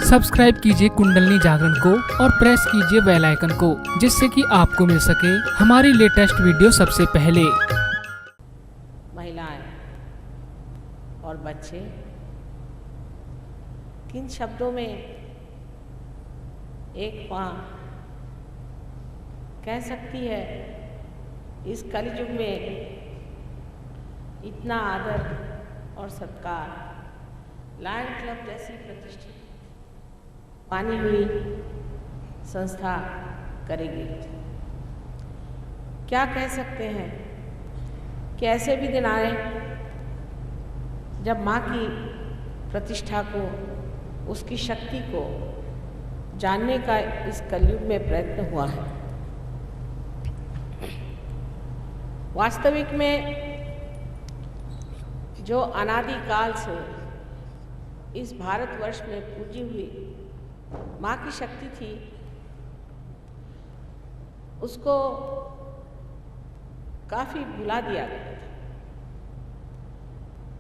Subscribe कीजिए कुंडलनी जागरण को और प्रेस कीजिए बेल आइकन को, जिससे कि आपको मिल सके हमारी लेटेस्ट वीडियो सबसे पहले। महिलाएं और बच्चे किन शब्दों में एक माँ कह सकती है इस कलयुग में इतना आदर और सत्कार लायन क्लब जैसी प्रतिष्ठित मानी हुई संस्था करेगी। क्या कह सकते हैं कि ऐसे भी दिन आए जब माँ की प्रतिष्ठा को, उसकी शक्ति को जानने का इस कलयुग में प्रयत्न हुआ है। वास्तविक में जो अनादिकाल से इस भारतवर्ष में पूजी हुई माँ की शक्ति थी, उसको काफी भुला दिया गया था।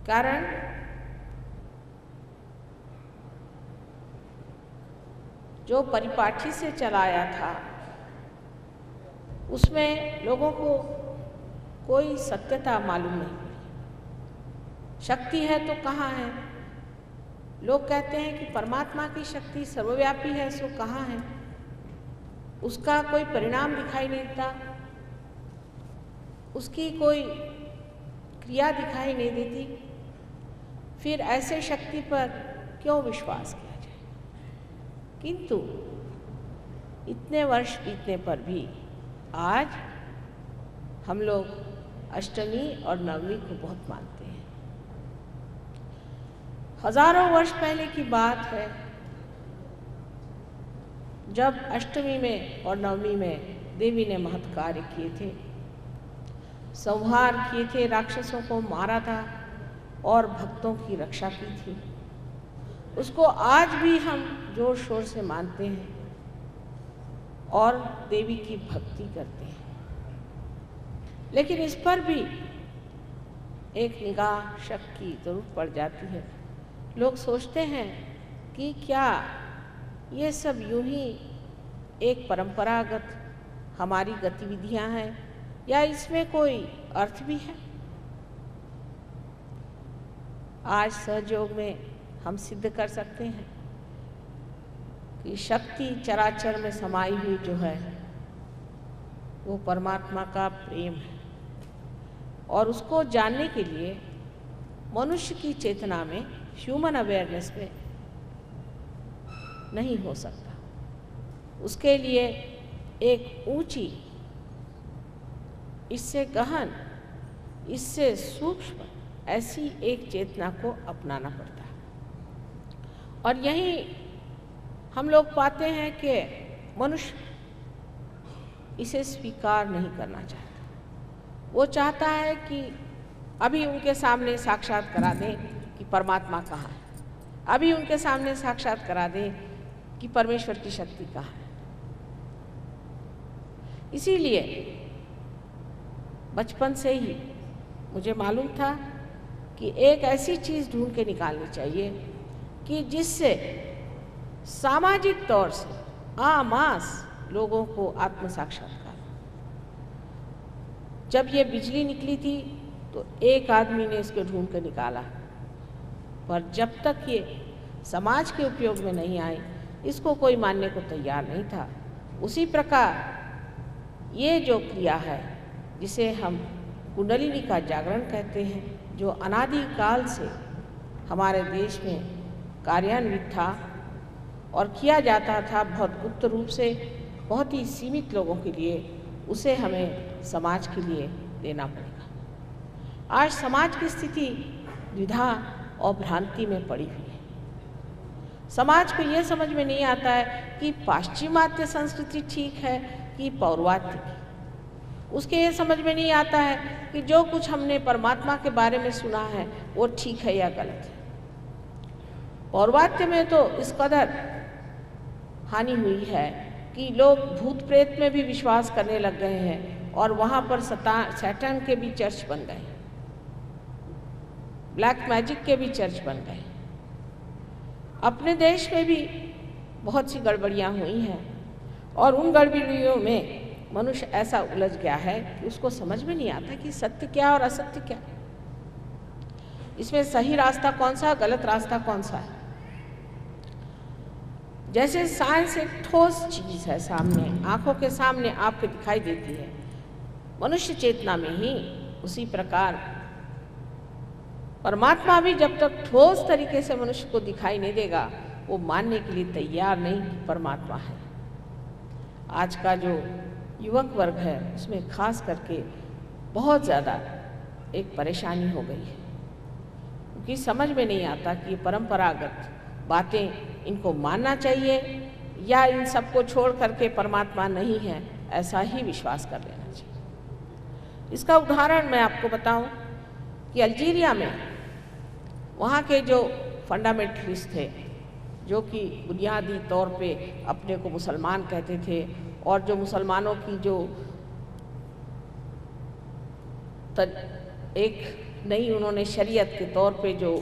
कारण जो परिपाठी से चलाया था उसमें लोगों को कोई सत्यता मालूम नहीं पड़ी। शक्ति है तो कहाँ है? लोग कहते हैं कि परमात्मा की शक्ति सर्वव्यापी है, सो कहाँ है? उसका कोई परिणाम दिखाई नहीं देता, उसकी कोई क्रिया दिखाई नहीं देती। फिर ऐसे शक्ति पर क्यों विश्वास किया जाए? किंतु इतने वर्ष बीतने पर भी आज हम लोग अष्टमी और नवमी को बहुत मानते हैं। हजारों वर्ष पहले की बात है जब अष्टमी में और नवमी में देवी ने महत् कार्य किए थे, संहार किए थे, राक्षसों को मारा था और भक्तों की रक्षा की थी। उसको आज भी हम जोर शोर से मानते हैं और देवी की भक्ति करते हैं। लेकिन इस पर भी एक निगाह शक की जरूर पड़ जाती है। लोग सोचते हैं कि क्या ये सब यूं ही एक परंपरागत हमारी गतिविधियां हैं या इसमें कोई अर्थ भी है? आज सहयोग में हम सिद्ध कर सकते हैं कि शक्ति चराचर में समाई हुई जो है वो परमात्मा का प्रेम है, और उसको जानने के लिए मनुष्य की चेतना में, ह्यूमन अवेयरनेस में नहीं हो सकता। उसके लिए एक ऊंची, इससे गहन, इससे सूक्ष्म ऐसी एक चेतना को अपनाना पड़ता है। और यही हम लोग पाते हैं कि मनुष्य इसे स्वीकार नहीं करना चाहता। वो चाहता है कि अभी उनके सामने साक्षात करा दें कि परमात्मा कहाँ है, अभी उनके सामने साक्षात करा दें कि परमेश्वर की शक्ति कहाँ है। इसीलिए बचपन से ही मुझे मालूम था कि एक ऐसी चीज़ ढूंढ के निकालनी चाहिए कि जिससे सामाजिक तौर से आमास लोगों को आत्म साक्षात्कार। जब ये बिजली निकली थी तो एक आदमी ने इसको ढूंढ कर निकाला, पर जब तक ये समाज के उपयोग में नहीं आई इसको कोई मानने को तैयार नहीं था। उसी प्रकार ये जो क्रिया है जिसे हम कुंडलिनी का जागरण कहते हैं, जो अनादिकाल से हमारे देश में कार्यान्वित था और किया जाता था बहुत गुप्त रूप से, बहुत ही सीमित लोगों के लिए, उसे हमें समाज के लिए देना पड़ेगा। आज समाज की स्थिति द्विधा और भ्रांति में पड़ी हुई है। समाज को यह समझ में नहीं आता है कि पाश्चिमात्य संस्कृति ठीक है कि पौर्वात्य की। उसके ये समझ में नहीं आता है कि जो कुछ हमने परमात्मा के बारे में सुना है वो ठीक है या गलत है। पौर्वात्य में तो इस कदर हानि हुई है कि लोग भूत प्रेत में भी विश्वास करने लग गए हैं और वहाँ पर सैटर्न के भी चर्च बन गए, ब्लैक मैजिक के भी चर्च बन गए। अपने देश में भी बहुत सी गड़बड़ियाँ हुई हैं और उन गड़बड़ियों में मनुष्य ऐसा उलझ गया है कि उसको समझ में नहीं आता कि सत्य क्या और असत्य क्या, इसमें सही रास्ता कौन सा, गलत रास्ता कौन सा है। जैसे साइंस एक ठोस चीज़ है, सामने आंखों के सामने आपको दिखाई देती है, मनुष्य चेतना में ही उसी प्रकार परमात्मा भी जब तक ठोस तरीके से मनुष्य को दिखाई नहीं देगा वो मानने के लिए तैयार नहीं कि परमात्मा है। आज का जो युवक वर्ग है उसमें खास करके बहुत ज़्यादा एक परेशानी हो गई है, क्योंकि समझ में नहीं आता कि परंपरागत बातें इनको मानना चाहिए या इन सबको छोड़ करके परमात्मा नहीं है ऐसा ही विश्वास कर लेना चाहिए। इसका उदाहरण मैं आपको बताऊं कि अल्जीरिया में वहाँ के जो फंडामेंटलिस्ट थे, जो कि बुनियादी तौर पे अपने को मुसलमान कहते थे और जो मुसलमानों की जो एक नई उन्होंने शरीयत के तौर पे जो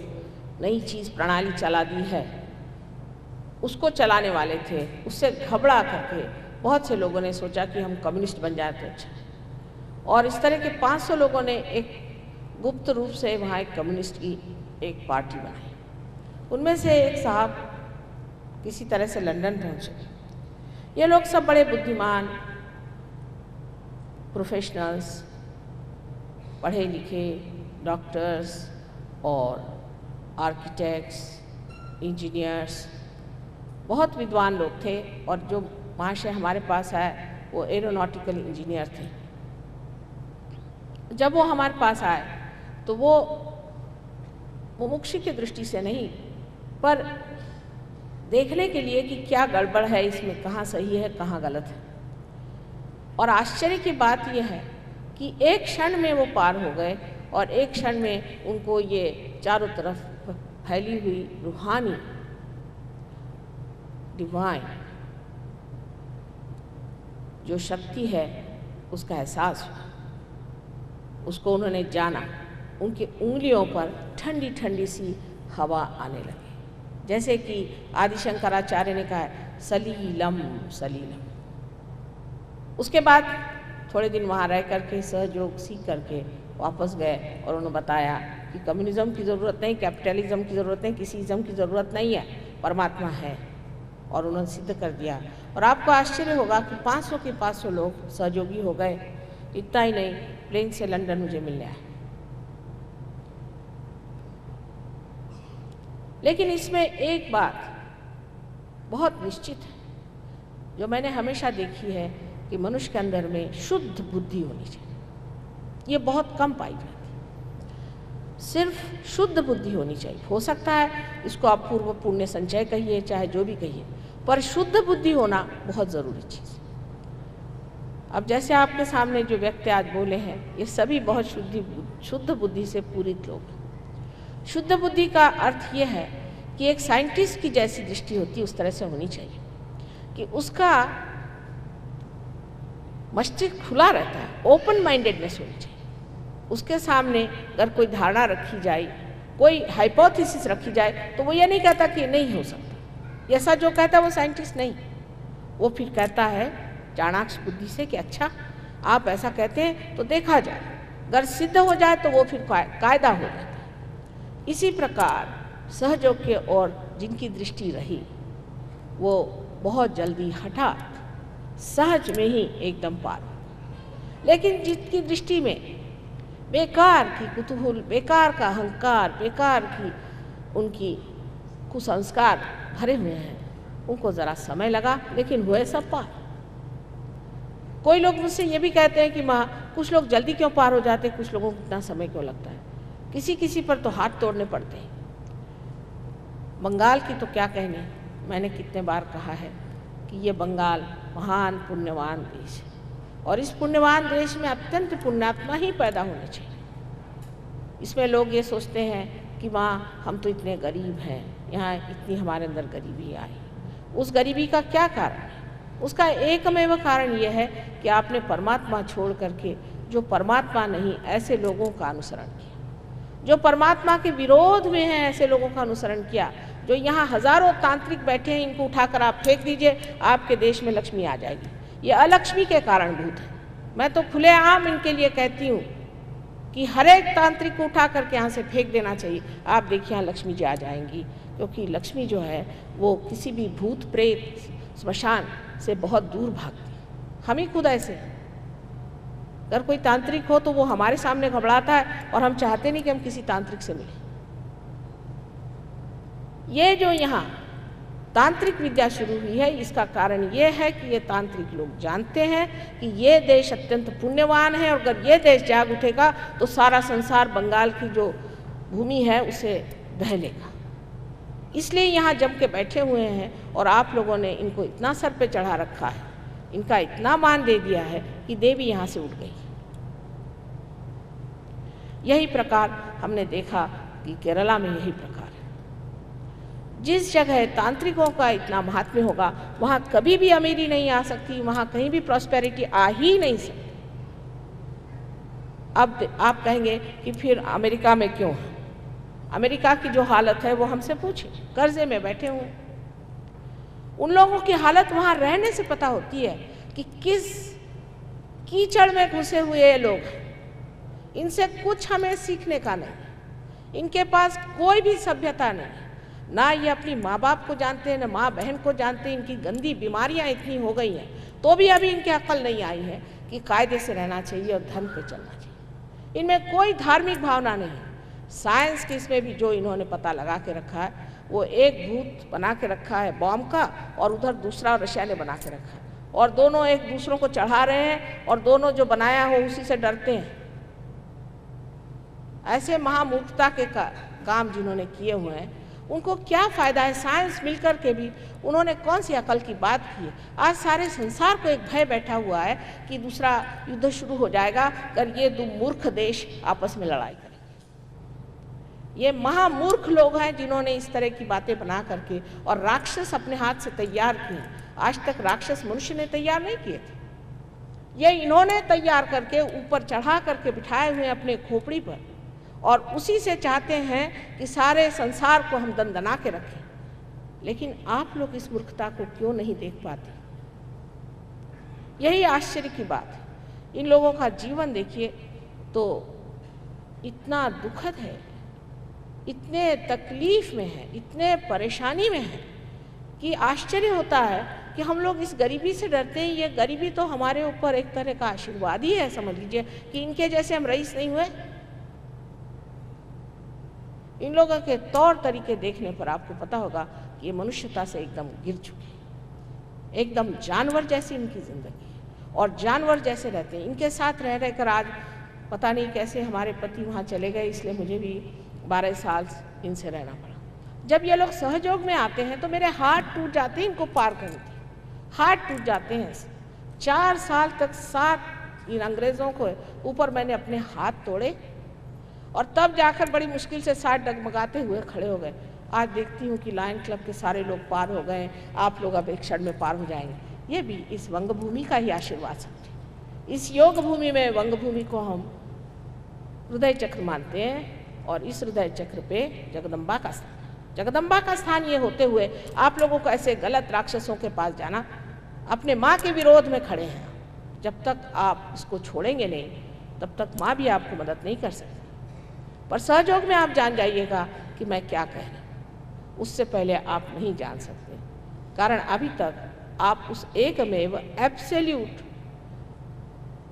नई चीज़ प्रणाली चला दी है उसको चलाने वाले थे, उससे घबरा करके बहुत से लोगों ने सोचा कि हम कम्युनिस्ट बन जाए तो अच्छा। और इस तरह के 500 लोगों ने एक गुप्त रूप से वहाँ एक कम्युनिस्ट की एक पार्टी बनाई। उनमें से एक साहब किसी तरह से लंदन पहुँचे। ये लोग सब बड़े बुद्धिमान, प्रोफेशनल्स, पढ़े लिखे डॉक्टर्स और आर्किटेक्ट्स, इंजीनियर्स, बहुत विद्वान लोग थे और जो महाशय हमारे पास आए वो एरोनॉटिकल इंजीनियर थे। जब वो हमारे पास आए तो वो मुमुक्षु की दृष्टि से नहीं पर देखने के लिए कि क्या गड़बड़ है इसमें, कहाँ सही है कहाँ गलत है। और आश्चर्य की बात यह है कि एक क्षण में वो पार हो गए और एक क्षण में उनको ये चारों तरफ फैली हुई रूहानी डिवाइन जो शक्ति है उसका एहसास हुआ, उसको उन्होंने जाना। उनकी उंगलियों पर ठंडी ठंडी सी हवा आने लगी, जैसे कि आदि शंकराचार्य ने कहा सलीलम सलीलम। उसके बाद थोड़े दिन वहाँ रह करके सहयोग सीख करके वापस गए और उन्होंने बताया कि कम्युनिज्म की ज़रूरत नहीं, कैपिटलिज्म की ज़रूरत नहीं, किसी इज़म की ज़रूरत नहीं है, परमात्मा है। और उन्होंने सिद्ध कर दिया। और आपको आश्चर्य होगा कि 500 के 500 लोग सहयोगी हो गए। इतना ही नहीं, प्लेन से लंदन मुझे मिलने आए। लेकिन इसमें एक बात बहुत निश्चित है जो मैंने हमेशा देखी है कि मनुष्य के अंदर में शुद्ध बुद्धि होनी चाहिए। ये बहुत कम पाई जाती है। सिर्फ शुद्ध बुद्धि होनी चाहिए। हो सकता है इसको आप पूर्व पुण्य संचय कहिए, चाहे जो भी कहिए, पर शुद्ध बुद्धि होना बहुत ज़रूरी चीज़ है। अब जैसे आपके सामने जो व्यक्ति आज बोले हैं, ये सभी बहुत शुद्ध बुद्धि से पूरित लोग हैं। शुद्ध बुद्धि का अर्थ ये है कि एक साइंटिस्ट की जैसी दृष्टि होती है उस तरह से होनी चाहिए कि उसका मस्तिष्क खुला रहता है, ओपन माइंडेडनेस होनी चाहिए। उसके सामने अगर कोई धारणा रखी जाए, कोई हाइपोथेसिस रखी जाए, तो वो ये नहीं कहता कि नहीं हो सकता। ऐसा जो कहता है वो साइंटिस्ट नहीं, वो फिर कहता है चाणाक्ष बुद्धि से कि अच्छा आप ऐसा कहते हैं तो देखा जाए, अगर सिद्ध हो जाए तो वो फिर कायदा हो जाता है। इसी प्रकार सहयोग के और जिनकी दृष्टि रही वो बहुत जल्दी हठात सहज में ही एकदम पार। लेकिन जिनकी दृष्टि में बेकार की कुतूहल, बेकार का अहंकार, बेकार की उनकी कुसंस्कार भरे हुए हैं, उनको ज़रा समय लगा लेकिन हुए सब पार। कोई लोग मुझसे ये भी कहते हैं कि माँ कुछ लोग जल्दी क्यों पार हो जाते, कुछ लोगों को इतना समय क्यों लगता है। किसी किसी पर तो हाथ तोड़ने पड़ते हैं। बंगाल की तो क्या कहने, मैंने कितने बार कहा है कि ये बंगाल महान पुण्यवान देश है और इस पुण्यवान देश में अत्यंत पुण्यात्मा ही पैदा होने चाहिए। इसमें लोग ये सोचते हैं कि माँ हम तो इतने गरीब हैं, यहाँ इतनी हमारे अंदर गरीबी आई। उस गरीबी का क्या कारण है? उसका एकमेव कारण यह है कि आपने परमात्मा छोड़ करके जो परमात्मा नहीं ऐसे लोगों का अनुसरण किया, जो परमात्मा के विरोध में है ऐसे लोगों का अनुसरण किया, जो यहाँ हजारों तांत्रिक बैठे हैं, इनको उठाकर आप फेंक दीजिए, आपके देश में लक्ष्मी आ जाएगी। ये अलक्ष्मी के कारणभूत है। मैं तो खुलेआम इनके लिए कहती हूँ कि हर एक तांत्रिक को उठा करके यहाँ से फेंक देना चाहिए। आप देखिए यहाँ लक्ष्मी जी आ जाएंगी, क्योंकि लक्ष्मी जो है वो किसी भी भूत प्रेत स्मशान से बहुत दूर भागती है। हम ही खुद ऐसे हैं। अगर कोई तांत्रिक हो तो वो हमारे सामने घबराता है और हम चाहते नहीं कि हम किसी तांत्रिक से मिलें। ये जो यहाँ तांत्रिक विद्या शुरू हुई है, इसका कारण ये है कि ये तांत्रिक लोग जानते हैं कि ये देश अत्यंत पुण्यवान है, और अगर ये देश जाग उठेगा तो सारा संसार बंगाल की जो भूमि है उसे ढह लेगा। इसलिए यहाँ जम के बैठे हुए हैं, और आप लोगों ने इनको इतना सर पे चढ़ा रखा है, इनका इतना मान दे दिया है कि देवी यहाँ से उठ गई। यही प्रकार हमने देखा कि केरला में यही प्रकार है। जिस जगह तांत्रिकों का इतना महात्म्य होगा वहाँ कभी भी अमीरी नहीं आ सकती, वहाँ कहीं भी प्रॉस्पेरिटी आ ही नहीं सकती। अब आप कहेंगे कि फिर अमेरिका में क्यों है? अमेरिका की जो हालत है वो हमसे पूछे, कर्जे में बैठे हुए। उन लोगों की हालत वहाँ रहने से पता होती है कि किस कीचड़ में घुसे हुए ये लोग हैं। इनसे कुछ हमें सीखने का नहीं। इनके पास कोई भी सभ्यता नहीं, ना ये अपनी माँ बाप को जानते हैं, ना माँ बहन को जानते हैं। इनकी गंदी बीमारियाँ इतनी हो गई हैं, तो भी अभी इनके अक्ल नहीं आई है कि कायदे से रहना चाहिए और धर्म पे चलना चाहिए। इनमें कोई धार्मिक भावना नहीं है। साइंस के इसमें भी जो इन्होंने पता लगा के रखा है, वो एक भूत बना के रखा है बॉम्ब का, और उधर दूसरा रशिया ने बना के रखा है, और दोनों एक दूसरों को चढ़ा रहे हैं, और दोनों जो बनाया हो उसी से डरते हैं। ऐसे महामूर्खता के काम जिन्होंने किए हुए हैं, उनको क्या फ़ायदा है? साइंस मिलकर के भी उन्होंने कौन सी अकल की बात की है? आज सारे संसार को एक भय बैठा हुआ है कि दूसरा युद्ध शुरू हो जाएगा अगर ये दो मूर्ख देश आपस में लड़ाई करेंगे। ये महामूर्ख लोग हैं जिन्होंने इस तरह की बातें बना करके और राक्षस अपने हाथ से तैयार किए। आज तक राक्षस मनुष्य ने तैयार नहीं किए थे, ये इन्होंने तैयार करके ऊपर चढ़ा करके बिठाए हुए अपने खोपड़ी पर, और उसी से चाहते हैं कि सारे संसार को हम दंदना के रखें। लेकिन आप लोग इस मूर्खता को क्यों नहीं देख पाते? यही आश्चर्य की बात है। इन लोगों का जीवन देखिए तो इतना दुखद है, इतने तकलीफ में है, इतने परेशानी में है कि आश्चर्य होता है कि हम लोग इस गरीबी से डरते हैं। ये गरीबी तो हमारे ऊपर एक तरह का आशीर्वाद ही है, समझ लीजिए कि इनके जैसे हम रईस नहीं हुए। इन लोगों के तौर तरीके देखने पर आपको पता होगा कि ये मनुष्यता से एकदम गिर चुके, एकदम जानवर जैसी इनकी जिंदगी है, और जानवर जैसे रहते हैं। इनके साथ रह रहकर आज पता नहीं कैसे हमारे पति वहाँ चले गए, इसलिए मुझे भी 12 साल इनसे रहना पड़ा। जब ये लोग सहयोग में आते हैं तो मेरे हाथ टूट जाते हैं, इनको पार करने के हाथ टूट जाते हैं। 4 साल तक 7 इन अंग्रेज़ों को ऊपर मैंने अपने हाथ तोड़े, और तब जाकर बड़ी मुश्किल से 60 डगमगाते हुए खड़े हो गए। आज देखती हूँ कि लायन क्लब के सारे लोग पार हो गए, आप लोग अब एक क्षण में पार हो जाएंगे। ये भी इस वंग भूमि का ही आशीर्वाद समझे। इस योग भूमि में, वंग भूमि को हम हृदय चक्र मानते हैं, और इस हृदय चक्र पे जगदम्बा का स्थान है। जगदम्बा का स्थान ये होते हुए आप लोगों को ऐसे गलत राक्षसों के पास जाना, अपने माँ के विरोध में खड़े हैं। जब तक आप इसको छोड़ेंगे नहीं, तब तक माँ भी आपको मदद नहीं कर सकती। पर सहयोग में आप जान जाइएगा कि मैं क्या कह रही हूँ। उससे पहले आप नहीं जान सकते, कारण अभी तक आप उस एकमेव एब्सोल्यूट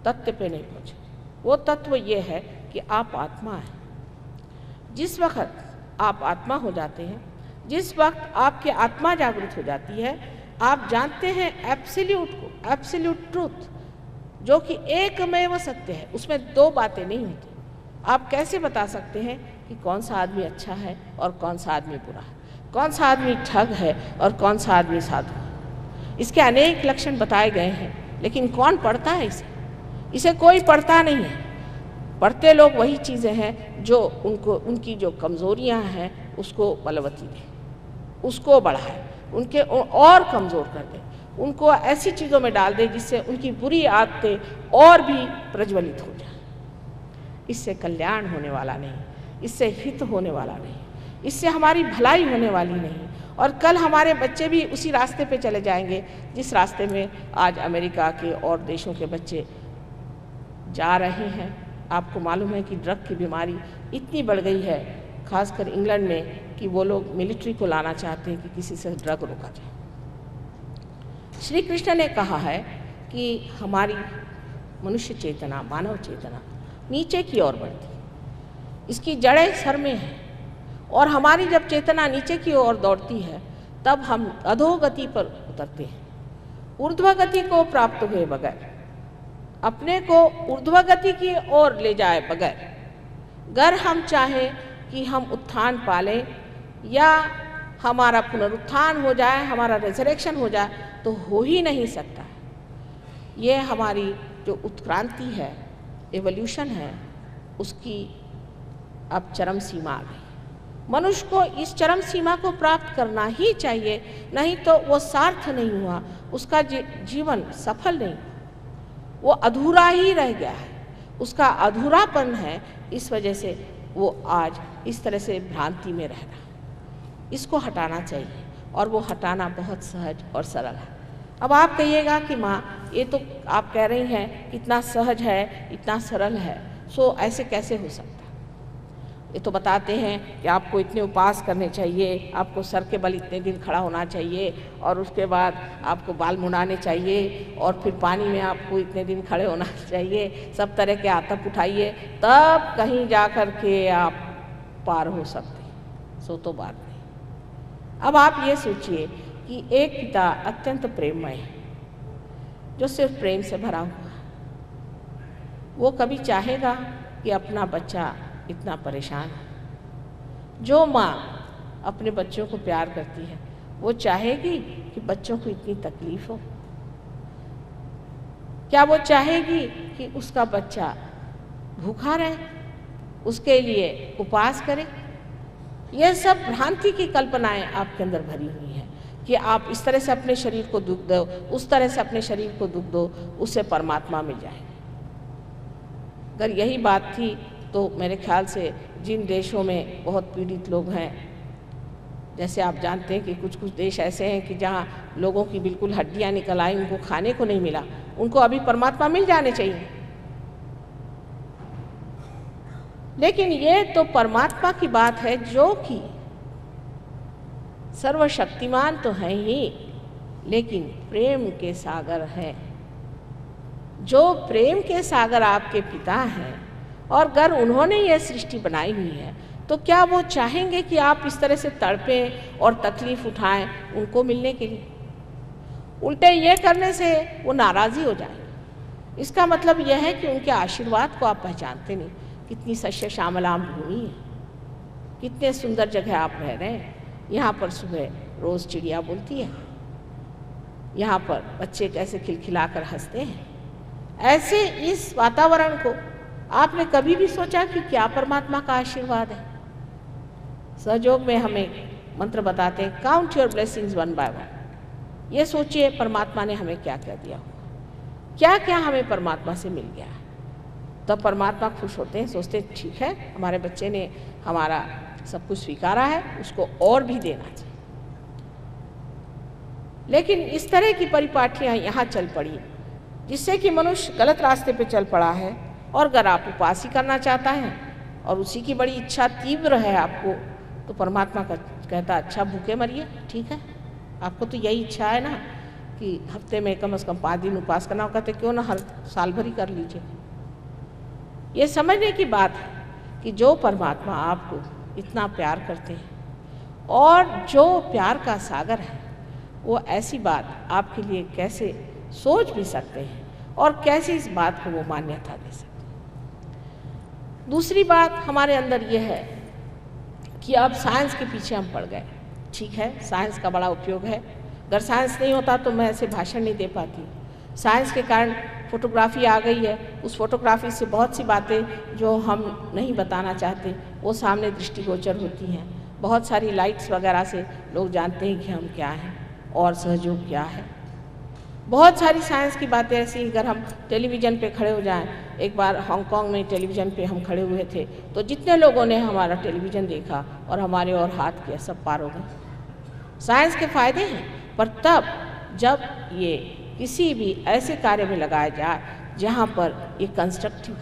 तत्व पे नहीं पहुँचे। वो तत्व ये है कि आप आत्मा हैं। जिस वक्त आप आत्मा हो जाते हैं, जिस वक्त आपकी आत्मा जागृत हो जाती है, आप जानते हैं एब्सोल्यूट को, एब्सोल्यूट ट्रूथ, जो कि एकमेव सत्य है। उसमें 2 बातें नहीं होती। आप कैसे बता सकते हैं कि कौन सा आदमी अच्छा है और कौन सा आदमी बुरा है, कौन सा आदमी ठग है और कौन सा आदमी साधु है? इसके अनेक लक्षण बताए गए हैं, लेकिन कौन पढ़ता है इसे? इसे कोई पढ़ता नहीं है। पढ़ते लोग वही चीज़ें हैं जो उनकी जो कमज़ोरियाँ हैं उसको बलवती दें, उसको बढ़ाए, उनके और कमज़ोर कर दे, उनको ऐसी चीज़ों में डाल दे जिससे उनकी बुरी आदतें और भी प्रज्वलित हो जाए। इससे कल्याण होने वाला नहीं, इससे हित होने वाला नहीं। इससे हमारी भलाई होने वाली नहीं, और कल हमारे बच्चे भी उसी रास्ते पे चले जाएंगे जिस रास्ते में आज अमेरिका के और देशों के बच्चे जा रहे हैं। आपको मालूम है कि ड्रग की बीमारी इतनी बढ़ गई है, खासकर इंग्लैंड में, कि वो लोग मिलिट्री को लाना चाहते हैं कि किसी से ड्रग रोका जाए। श्री कृष्ण ने कहा है कि हमारी मनुष्य चेतना, मानव चेतना नीचे की ओर बढ़ती, इसकी जड़ें सर में हैं, और हमारी जब चेतना नीचे की ओर दौड़ती है तब हम अधोगति पर उतरते हैं, ऊर्ध्वगति को प्राप्त हुए बगैर, अपने को ऊर्ध्वगति की ओर ले जाए बगैर, अगर हम चाहें कि हम उत्थान पालें या हमारा पुनरुत्थान हो जाए, हमारा रिजरेक्शन हो जाए, तो हो ही नहीं सकता है। ये हमारी जो उत्क्रांति है, एवोल्यूशन है, उसकी अब चरम सीमा आ गई। मनुष्य को इस चरम सीमा को प्राप्त करना ही चाहिए, नहीं तो वो सार्थ नहीं हुआ, उसका जीवन सफल नहीं, वो अधूरा ही रह गया है, उसका अधूरापन है। इस वजह से वो आज इस तरह से भ्रांति में रह रहा है। इसको हटाना चाहिए, और वो हटाना बहुत सहज और सरल है। अब आप कहिएगा कि माँ, ये तो आप कह रही हैं कितना सहज है, इतना सरल है, सो ऐसे कैसे हो सकता है? ये तो बताते हैं कि आपको इतने उपवास करने चाहिए, आपको सर के बल इतने दिन खड़ा होना चाहिए, और उसके बाद आपको बाल मुड़ाने चाहिए, और फिर पानी में आपको इतने दिन खड़े होना चाहिए, सब तरह के आतप उठाइए, तब कहीं जा कर के आप पार हो सकते। सो तो बात नहीं। अब आप ये सोचिए कि एक पिता अत्यंत प्रेममय है, जो सिर्फ प्रेम से भरा हुआ है, वो कभी चाहेगा कि अपना बच्चा इतना परेशान है? जो माँ अपने बच्चों को प्यार करती है, वो चाहेगी कि बच्चों को इतनी तकलीफ हो? क्या वो चाहेगी कि उसका बच्चा भूखा रहे, उसके लिए उपवास करे? यह सब भ्रांति की कल्पनाएं आपके अंदर भरी हुई हैं कि आप इस तरह से अपने शरीर को दुख दो, उस तरह से अपने शरीर को दुख दो, उससे परमात्मा मिल जाए। अगर यही बात थी तो मेरे ख्याल से जिन देशों में बहुत पीड़ित लोग हैं, जैसे आप जानते हैं कि कुछ कुछ देश ऐसे हैं कि जहाँ लोगों की बिल्कुल हड्डियाँ निकल आई, उनको खाने को नहीं मिला, उनको अभी परमात्मा मिल जाने चाहिए। लेकिन ये तो परमात्मा की बात है, जो कि सर्वशक्तिमान तो है ही, लेकिन प्रेम के सागर हैं। जो प्रेम के सागर आपके पिता हैं, और अगर उन्होंने ये सृष्टि बनाई हुई है, तो क्या वो चाहेंगे कि आप इस तरह से तड़पें और तकलीफ उठाएं उनको मिलने के लिए? उल्टे ये करने से वो नाराज़ी हो जाएंगे। इसका मतलब यह है कि उनके आशीर्वाद को आप पहचानते नहीं। कितनी सस्य श्यामलाम भूमि है, कितने सुंदर जगह आप रह रहे हैं। यहाँ पर सुबह रोज़ चिड़िया बोलती है, यहाँ पर बच्चे कैसे खिलखिलाकर हंसते हैं। ऐसे इस वातावरण को आपने कभी भी सोचा कि क्या परमात्मा का आशीर्वाद है? सहयोग में हमें मंत्र बताते हैं, count your blessings one by one. ये सोचिए परमात्मा ने हमें क्या क्या दिया होगा, क्या क्या हमें परमात्मा से मिल गया है। तब परमात्मा खुश होते हैं, सोचते हैं ठीक है, हमारे बच्चे ने हमारा सब कुछ स्वीकारा है, उसको और भी देना चाहिए। लेकिन इस तरह की परिपाटियाँ यहाँ चल पड़ी, जिससे कि मनुष्य गलत रास्ते पे चल पड़ा है। और अगर आप उपवास ही करना चाहता है और उसी की बड़ी इच्छा तीव्र है आपको, तो परमात्मा का कहता अच्छा भूखे मरिए, ठीक है, आपको तो यही इच्छा है ना कि हफ्ते में कम से कम 5 दिन उपवास करना, कहते क्यों ना हर साल भर ही कर लीजिए। ये समझने की बात है कि जो परमात्मा आपको इतना प्यार करते हैं और जो प्यार का सागर है, वो ऐसी बात आपके लिए कैसे सोच भी सकते हैं और कैसे इस बात को वो मान्यता दे सकते हैं। दूसरी बात हमारे अंदर ये है कि अब साइंस के पीछे हम पड़ गए। ठीक है, साइंस का बड़ा उपयोग है, अगर साइंस नहीं होता तो मैं ऐसे भाषण नहीं दे पाती। साइंस के कारण फोटोग्राफी आ गई है, उस फोटोग्राफी से बहुत सी बातें जो हम नहीं बताना चाहते वो सामने दृष्टिगोचर होती हैं। बहुत सारी लाइट्स वगैरह से लोग जानते हैं कि हम क्या हैं और सहयोग क्या है। बहुत सारी साइंस की बातें ऐसी, अगर हम टेलीविज़न पे खड़े हो जाएं, एक बार हांगकांग में टेलीविज़न पे हम खड़े हुए थे, तो जितने लोगों ने हमारा टेलीविज़न देखा और हमारे और हाथ किया, सब पार हो गए। साइंस के फ़ायदे हैं, पर तब जब ये किसी भी ऐसे कार्य में लगाया जाए जहाँ पर ये कंस्ट्रक्टिव